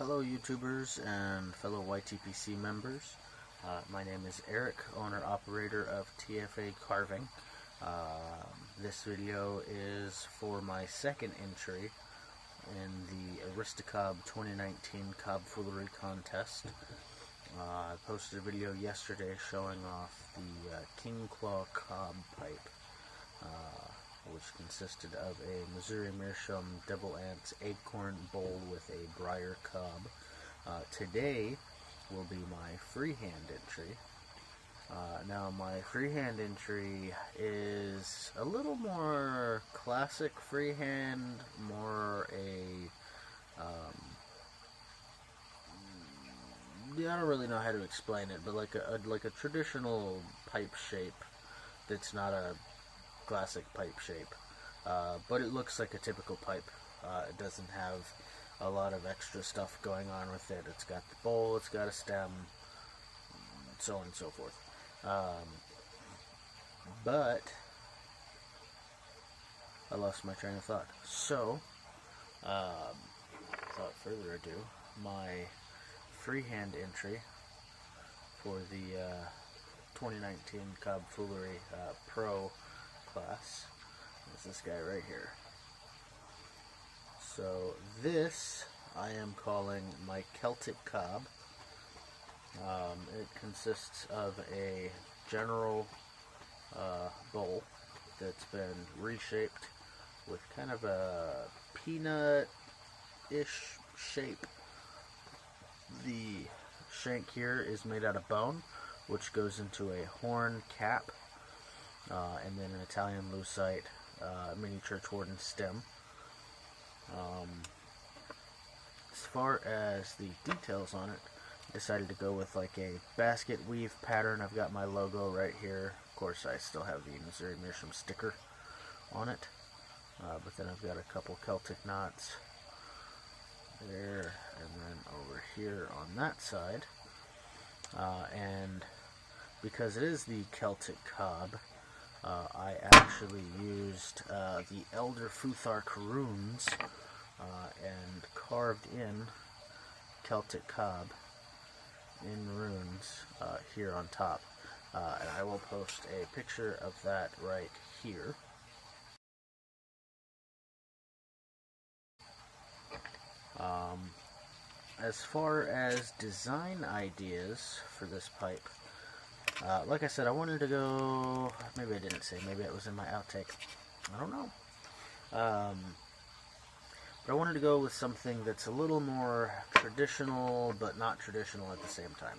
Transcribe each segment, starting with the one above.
Hello YouTubers and fellow YTPC members. My name is Eric, owner-operator of TFA Carving. This video is for my second entry in the aristocob 2019 cobfoolery contest. I posted a video yesterday showing off the King Claw Cob pipe, which consisted of a Missouri meerschaum double ants acorn bowl with a briar cob. Today will be my freehand entry. Now my freehand entry is a little more classic freehand, more a I don't really know how to explain it, but like a traditional pipe shape that's not a classic pipe shape, but it looks like a typical pipe. It doesn't have a lot of extra stuff going on with it. It's got the bowl, it's got a stem, so on and so forth. But I lost my train of thought. So, without further ado, my freehand entry for the 2019 cobfoolery Pro class is this guy right here. So this I am calling my Celtic Cob. It consists of a general bowl that's been reshaped with kind of a peanut-ish shape. The shank here is made out of bone, which goes into a horn cap, and then an Italian lucite mini churchwarden stem. As far as the details on it, I decided to go with like a basket weave pattern. I've got my logo right here. Of course, I still have the Missouri meerschaum sticker on it, but then I've got a couple Celtic knots there, and then over here on that side. And because it is the Celtic Cob, I actually used the Elder Futhark runes and carved in Celtic Cob in runes here on top. And I will post a picture of that right here. As far as design ideas for this pipe, like I said, I wanted to go, maybe I didn't say, maybe it was in my outtake, I don't know. But I wanted to go with something that's a little more traditional, but not traditional at the same time.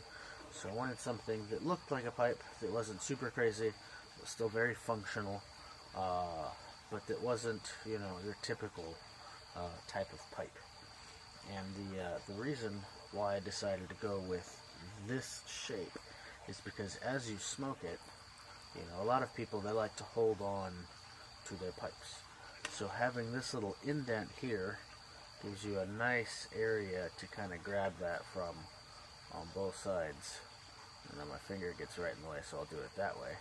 So I wanted something that looked like a pipe, that wasn't super crazy, but still very functional, but that wasn't, you know, your typical type of pipe. And the reason why I decided to go with this shape is because as you smoke it, you know, a lot of people, they like to hold on to their pipes. So having this little indent here gives you a nice area to kind of grab that from on both sides. And then my finger gets right in the way, so I'll do it that way.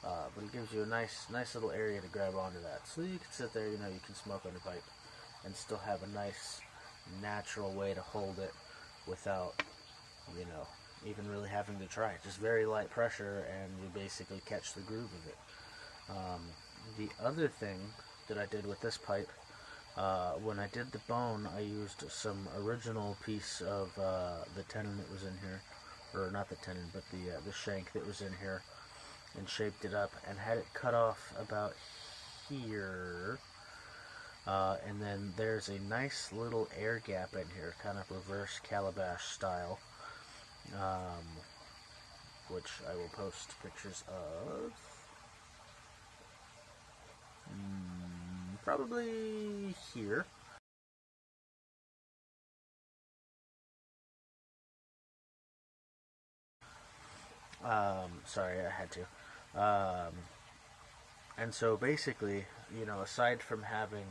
But it gives you a nice little area to grab onto that. So you can sit there, you know, you can smoke on your pipe and still have a nice natural way to hold it without, you know, even really having to try. Just very light pressure and you basically catch the groove of it. The other thing that I did with this pipe, when I did the bone, I used some original piece of the tenon that was in here, or not the tenon, but the shank that was in here, and shaped it up and had it cut off about here. And then there's a nice little air gap in here, kind of reverse calabash style, which I will post pictures of. Probably here. Sorry, I had to. And so basically, you know, aside from having,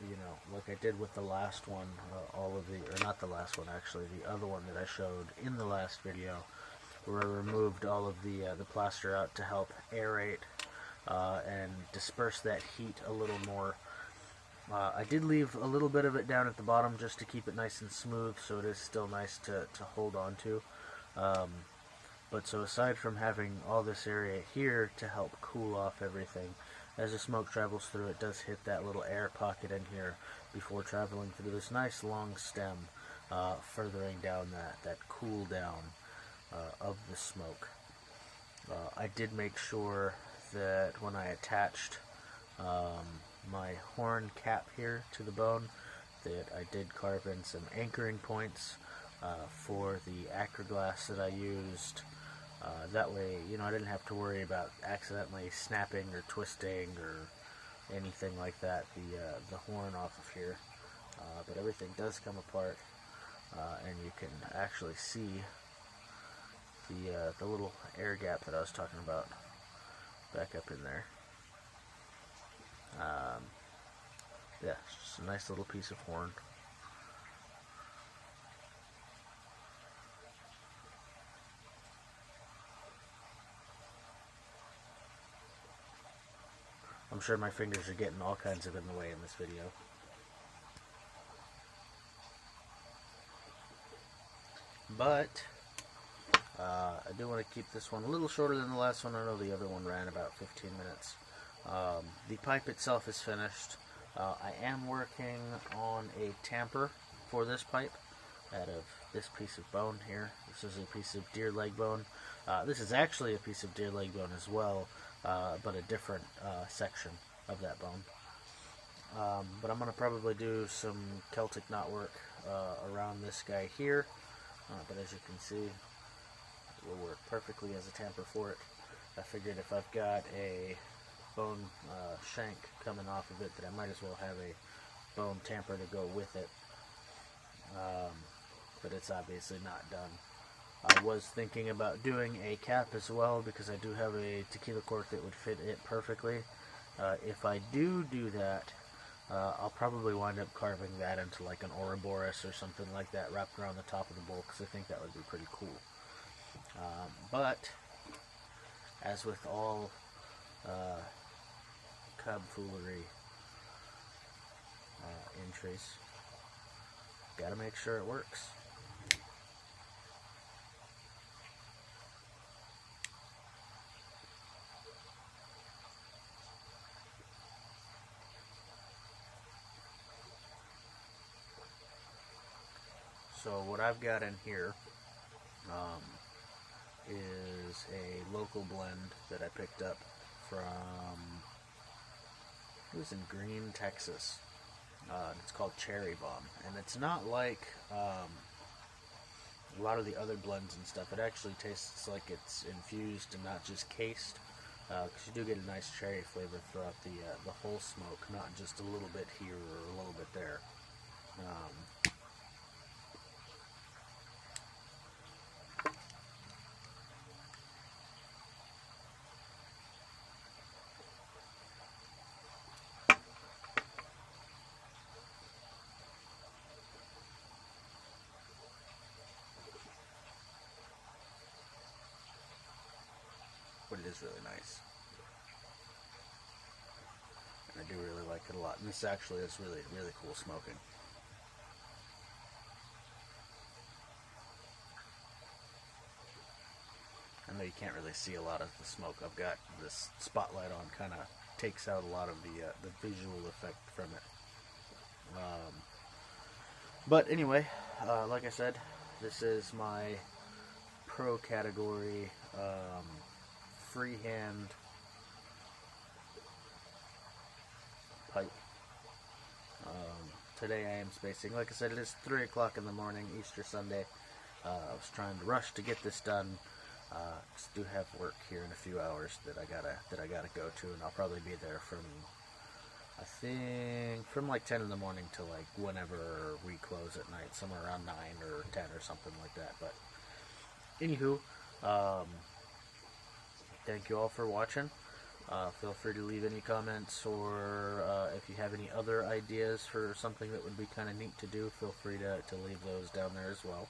you know, like I did with the last one, all of the, or not the last one actually, the other one that I showed in the last video, where I removed all of the plaster out to help aerate and disperse that heat a little more. I did leave a little bit of it down at the bottom just to keep it nice and smooth, so it is still nice to hold on to. But so aside from having all this area here to help cool off everything, as the smoke travels through, it does hit that little air pocket in here before traveling through this nice long stem, furthering down that cool down of the smoke. I did make sure that when I attached my horn cap here to the bone, that I did carve in some anchoring points for the acre glass that I used. That way, I didn't have to worry about accidentally snapping or twisting or anything like that, the horn off of here. But everything does come apart, and you can actually see the little air gap that I was talking about back up in there. Yeah, it's just a nice little piece of horn. I'm sure my fingers are getting all kinds of in the way in this video. But I do want to keep this one a little shorter than the last one. I know the other one ran about 15 minutes. The pipe itself is finished. I am working on a tamper for this pipe out of this piece of bone here. This is a piece of deer leg bone. This is actually a piece of deer leg bone as well, but a different section of that bone. But I'm going to probably do some Celtic knotwork around this guy here. But as you can see, it will work perfectly as a tamper for it. I figured if I've got a bone shank coming off of it, that I might as well have a bone tamper to go with it. But it's obviously not done. I was thinking about doing a cap as well, because I do have a tequila cork that would fit it perfectly. If I do that, I'll probably wind up carving that into like an Ouroboros or something like that wrapped around the top of the bowl, because I think that would be pretty cool. But as with all cobfoolery entries, gotta make sure it works. So what I've got in here is a local blend that I picked up from, it was in Green, Texas. It's called Cherry Bomb, and it's not like a lot of the other blends and stuff. It actually tastes like it's infused and not just cased, because you do get a nice cherry flavor throughout the whole smoke, not just a little bit here or a little bit there. But it is really nice, and I do really like it a lot. And this actually is really, really cool smoking. I know you can't really see a lot of the smoke. I've got this spotlight on, kind of takes out a lot of the visual effect from it. But anyway, like I said, this is my pro category freehand pipe. Today I am spacing, like I said, it is 3 o'clock in the morning, Easter Sunday. I was trying to rush to get this done. Just do have work here in a few hours that I gotta go to, and I'll probably be there from, I think, from like 10 in the morning to like whenever we close at night, somewhere around 9 or 10 or something like that. But anywho, thank you all for watching. Feel free to leave any comments, or if you have any other ideas for something that would be kind of neat to do, feel free to leave those down there as well.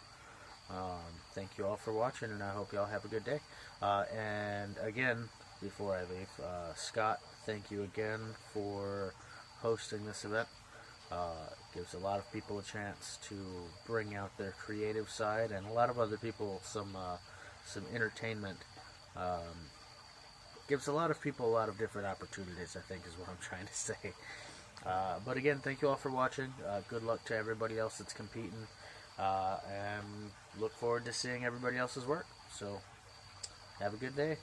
Thank you all for watching, and I hope you all have a good day. And again, before I leave, Scott, thank you again for hosting this event. Gives a lot of people a chance to bring out their creative side, and a lot of other people some entertainment. Gives a lot of people a lot of different opportunities, I think is what I'm trying to say. But again, thank you all for watching. Good luck to everybody else that's competing, and look forward to seeing everybody else's work. So have a good day.